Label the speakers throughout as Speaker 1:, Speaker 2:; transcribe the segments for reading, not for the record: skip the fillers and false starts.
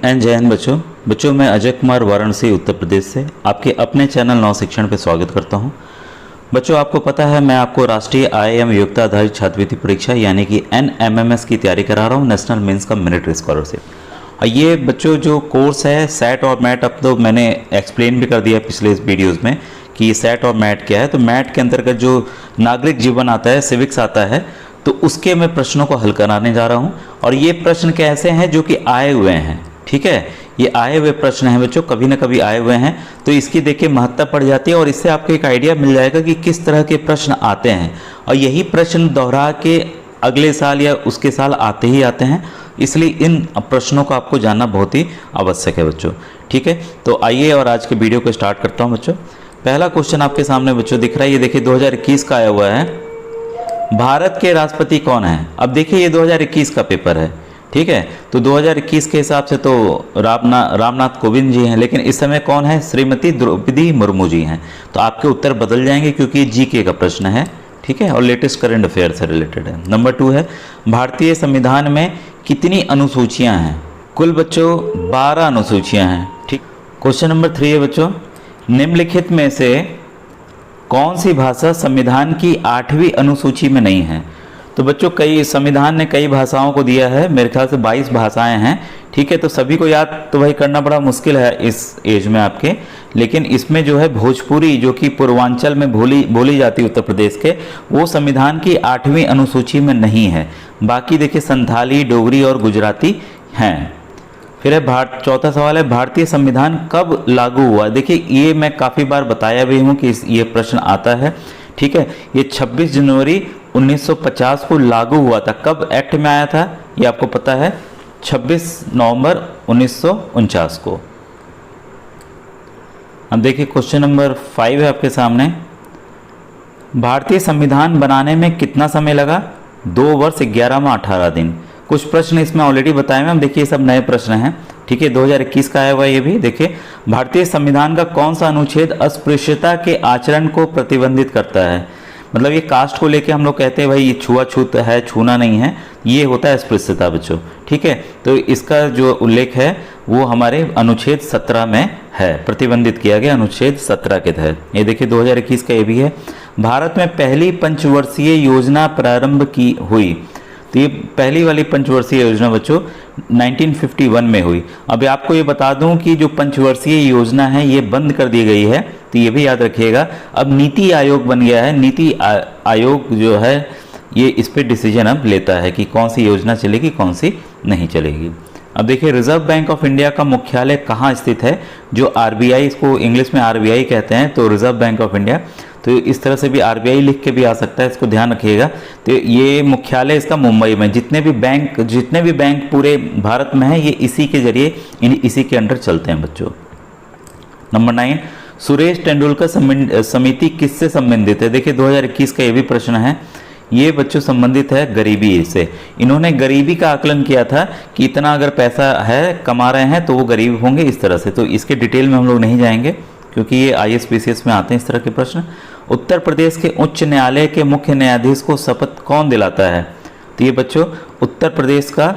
Speaker 1: And जय हिंद बच्चों मैं अजय कुमार वाराणसी उत्तर प्रदेश से आपके अपने चैनल नव शिक्षण पे स्वागत करता हूं। बच्चों आपको पता है मैं आपको राष्ट्रीय IIM योग्यता आधारित छात्रवृत्ति परीक्षा यानी कि NMMS की तैयारी करा रहा हूं, नेशनल मेंस का मिलिट्री स्कॉलरशिप। और ये बच्चों जो कोर्स है सेट और मैट, अब तो मैंने एक्सप्लेन भी कर दिया पिछले इस वीडियोज़ में कि ये सेट और मैट क्या है। तो मैट के अंतर्गत जो नागरिक जीवन आता है, सिविक्स आता है, तो उसके मैं प्रश्नों को हल कराने जा रहा हूं। और ये प्रश्न कैसे हैं जो कि आए हुए हैं, ठीक है, ये आए हुए प्रश्न हैं बच्चों, कभी ना कभी आए हुए हैं, तो इसकी देखिए महत्ता पड़ जाती है और इससे आपको एक आइडिया मिल जाएगा कि किस तरह के प्रश्न आते हैं। और यही प्रश्न दोहरा के अगले साल या उसके साल आते ही आते हैं, इसलिए इन प्रश्नों को आपको जानना बहुत ही आवश्यक है बच्चों, ठीक है। तो आइए और आज के वीडियो को स्टार्ट करता हूँ बच्चों। पहला क्वेश्चन आपके सामने बच्चों दिख रहा है, ये देखिए 2021 का आया हुआ है, भारत के राष्ट्रपति कौन है। अब देखिए ये 2021 का पेपर है, ठीक है, तो 2021 के हिसाब से तो रामनाथ कोविंद जी हैं, लेकिन इस समय कौन है, श्रीमती द्रौपदी मुर्मू जी हैं। तो आपके उत्तर बदल जाएंगे क्योंकि ये जीके का प्रश्न है, ठीक है, और लेटेस्ट करंट अफेयर से रिलेटेड है। नंबर 2 है, भारतीय संविधान में कितनी अनुसूचियां हैं। कुल बच्चों 12 अनुसूचियां हैं, ठीक। क्वेश्चन नंबर 3 है बच्चों, निम्नलिखित में से कौन सी भाषा संविधान की 8वीं अनुसूची में नहीं है। तो बच्चों कई संविधान ने कई भाषाओं को दिया है, मेरे ख्याल से 22 भाषाएं हैं, ठीक है, तो सभी को याद तो भाई करना बड़ा मुश्किल है इस एज में आपके, लेकिन इसमें जो है भोजपुरी जो कि पूर्वांचल में बोली जाती है उत्तर प्रदेश के, वो संविधान की 8वीं अनुसूची में नहीं है। बाकी देखिए संथाली, डोगरी और गुजराती हैं। फिर है चौथा सवाल है, भारतीय संविधान कब लागू हुआ। देखिए ये मैं काफ़ी बार बताया भी हूँ कि ये प्रश्न आता है, ठीक है, ये 26 जनवरी 1950 को लागू हुआ था। कब एक्ट में आया था ये आपको पता है, 26 नवंबर 1949 को। अब देखिए क्वेश्चन नंबर 5 है आपके सामने, भारतीय संविधान बनाने में कितना समय लगा। 2 वर्ष 11 माह 18 दिन। कुछ प्रश्न इसमें ऑलरेडी बताए हैं, हम देखिए सब नए प्रश्न हैं, ठीक है, 2021 का आया हुआ ये भी। देखिए भारतीय संविधान का कौन सा अनुच्छेद अस्पृश्यता के आचरण को प्रतिबंधित करता है। मतलब ये कास्ट को लेके हम लोग कहते हैं भाई ये छुआछूत है, छूना नहीं है, ये होता है अस्पृश्यता बच्चों, ठीक है। तो इसका जो उल्लेख है वो हमारे अनुच्छेद 17 में है, प्रतिबंधित किया गया अनुच्छेद 17 के तहत। ये देखिए 2021 का ये भी है, भारत में पहली पंचवर्षीय योजना प्रारंभ की हुई। तो ये पहली वाली पंचवर्षीय योजना बच्चों 1951 में हुई। अब आपको ये बता दूं कि जो पंचवर्षीय योजना है ये बंद कर दी गई है, तो ये भी याद रखिएगा। अब नीति आयोग बन गया है, नीति आयोग जो है ये इस पे डिसीजन अब लेता है कि कौन सी योजना चलेगी कौन सी नहीं चलेगी। अब देखिए रिजर्व बैंक ऑफ इंडिया का मुख्यालय कहाँ स्थित है। जो RBI, इसको इंग्लिश में RBI कहते हैं, तो रिजर्व बैंक ऑफ इंडिया, तो इस तरह से भी RBI लिख के भी आ सकता है, इसको ध्यान रखिएगा। तो ये मुख्यालय इसका मुंबई में। जितने भी बैंक पूरे भारत में है ये इसी के जरिए इसी के अंडर चलते हैं बच्चों। नंबर 9, सुरेश तेंदुलकर समिति किससे संबंधित है। देखिए 2021 का ये भी प्रश्न है, ये बच्चों संबंधित है गरीबी से। इन्होंने गरीबी का आकलन किया था कि इतना अगर पैसा है कमा रहे हैं तो वो गरीब होंगे, इस तरह से। तो इसके डिटेल में हम लोग नहीं जाएंगे क्योंकि ये ISPCS में आते हैं इस तरह के प्रश्न। उत्तर प्रदेश के उच्च न्यायालय के मुख्य न्यायाधीश को शपथ कौन दिलाता है। तो ये बच्चों उत्तर प्रदेश का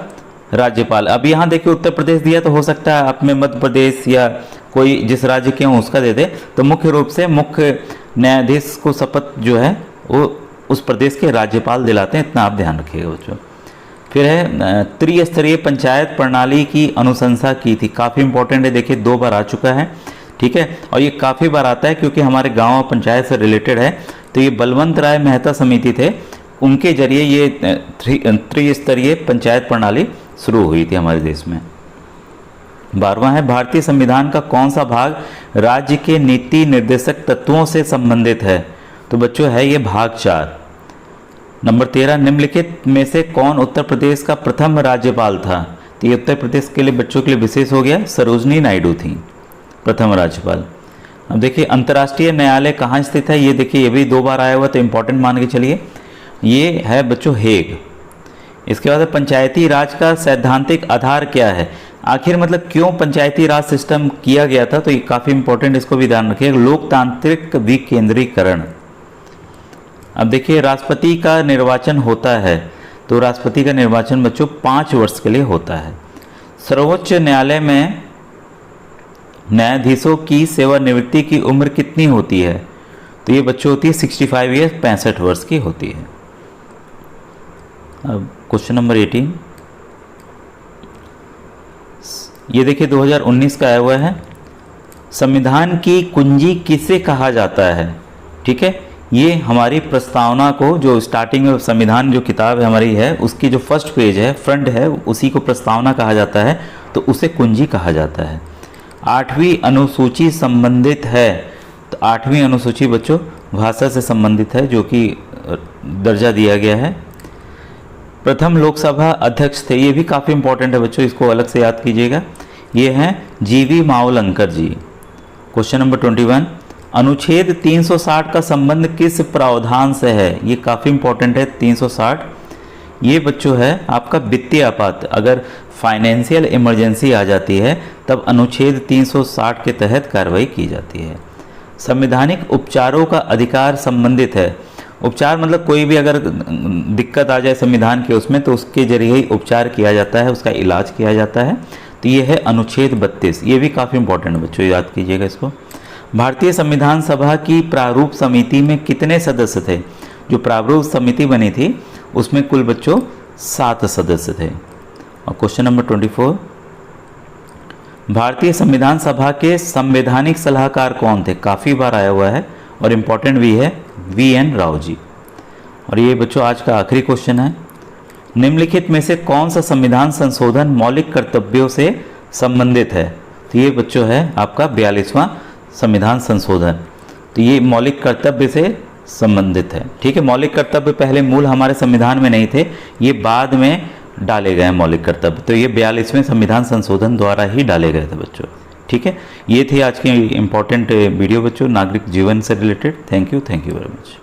Speaker 1: राज्यपाल। अब यहाँ देखिए उत्तर प्रदेश दिया, तो हो सकता है आप में मध्य प्रदेश या कोई जिस राज्य के हों उसका दे दे। तो मुख्य रूप से मुख्य न्यायाधीश को शपथ जो है वो उस प्रदेश के राज्यपाल दिलाते हैं, इतना आप ध्यान रखिएगा बच्चों। फिर है त्रिस्तरीय पंचायत प्रणाली की अनुशंसा की थी। काफ़ी इंपॉर्टेंट है, देखिए 2 बार आ चुका है, ठीक है, और ये काफ़ी बार आता है क्योंकि हमारे गांव पंचायत से रिलेटेड है। तो ये बलवंत राय मेहता समिति थे, उनके जरिए ये त्रिस्तरीय पंचायत प्रणाली शुरू हुई थी हमारे देश में। 12वां है, भारतीय संविधान का कौन सा भाग राज्य के नीति निर्देशक तत्वों से संबंधित है। तो बच्चों है ये भाग 4। नंबर 13, निम्नलिखित में से कौन उत्तर प्रदेश का प्रथम राज्यपाल था। तो ये उत्तर प्रदेश के लिए बच्चों के लिए विशेष हो गया, सरोजनी नायडू थी प्रथम राज्यपाल। अब देखिए अंतर्राष्ट्रीय न्यायालय कहाँ स्थित है। ये देखिए ये भी 2 बार आया हुआ, तो इंपॉर्टेंट मान के चलिए। ये है बच्चों हेग। इसके बाद पंचायती राज का सैद्धांतिक आधार क्या है। आखिर मतलब क्यों पंचायती राज सिस्टम किया गया था, तो ये काफ़ी इंपॉर्टेंट, इसको भी ध्यान रखिए। लोकतांत्रिक विकेंद्रीकरण। अब देखिए राष्ट्रपति का निर्वाचन होता है, तो राष्ट्रपति का निर्वाचन बच्चों 5 वर्ष के लिए होता है। सर्वोच्च न्यायालय में न्यायाधीशों की सेवानिवृत्ति की उम्र कितनी होती है? तो ये बच्चों होती है 65 ईयर्स, 65 वर्ष की होती है। अब क्वेश्चन नंबर 18, ये देखिए 2019 का आया हुआ है। संविधान की कुंजी किसे कहा जाता है? ठीक है, ये हमारी प्रस्तावना को, जो स्टार्टिंग में संविधान जो किताब हमारी है उसकी जो फर्स्ट पेज है, फ्रंट है, उसी को प्रस्तावना कहा जाता है, तो उसे कुंजी कहा जाता है। 8वीं अनुसूची संबंधित है, तो 8वीं अनुसूची बच्चों भाषा से संबंधित है, जो कि दर्जा दिया गया है। प्रथम लोकसभा अध्यक्ष थे, ये भी काफ़ी इंपॉर्टेंट है बच्चों, इसको अलग से याद कीजिएगा। ये हैं जीवी मावलंकर जी। क्वेश्चन नंबर 21, अनुच्छेद 360 का संबंध किस प्रावधान से है? ये काफ़ी इंपॉर्टेंट है 360। ये बच्चों है आपका वित्तीय आपात, अगर फाइनेंशियल इमरजेंसी आ जाती है तब अनुच्छेद 360 के तहत कार्रवाई की जाती है। संवैधानिक उपचारों का अधिकार संबंधित है। उपचार मतलब कोई भी अगर दिक्कत आ जाए संविधान के उसमें, तो उसके जरिए ही उपचार किया जाता है, उसका इलाज किया जाता है। तो ये है अनुच्छेद 32, ये भी काफ़ी इंपॉर्टेंट बच्चों, याद कीजिएगा इसको। भारतीय संविधान सभा की प्रारूप समिति में कितने सदस्य थे? जो प्रारूप समिति बनी थी उसमें कुल बच्चों 7 सदस्य थे। और क्वेश्चन नंबर 24, भारतीय संविधान सभा के संवैधानिक सलाहकार कौन थे? काफ़ी बार आया हुआ है और इम्पोर्टेंट भी है, VN राव जी। और ये बच्चों आज का आखिरी क्वेश्चन है, निम्नलिखित में से कौन सा संविधान संशोधन मौलिक कर्तव्यों से संबंधित है? तो ये बच्चों है आपका 42वां संविधान संशोधन। तो ये मौलिक कर्तव्य से संबंधित है। ठीक है, मौलिक कर्तव्य पहले मूल हमारे संविधान में नहीं थे, ये बाद में डाले गए मौलिक कर्तव्य। तो ये 42वें संविधान संशोधन द्वारा ही डाले गए थे बच्चों। ठीक है, ये थी आज की इंपॉर्टेंट वीडियो बच्चों, नागरिक जीवन से related. Thank you very much.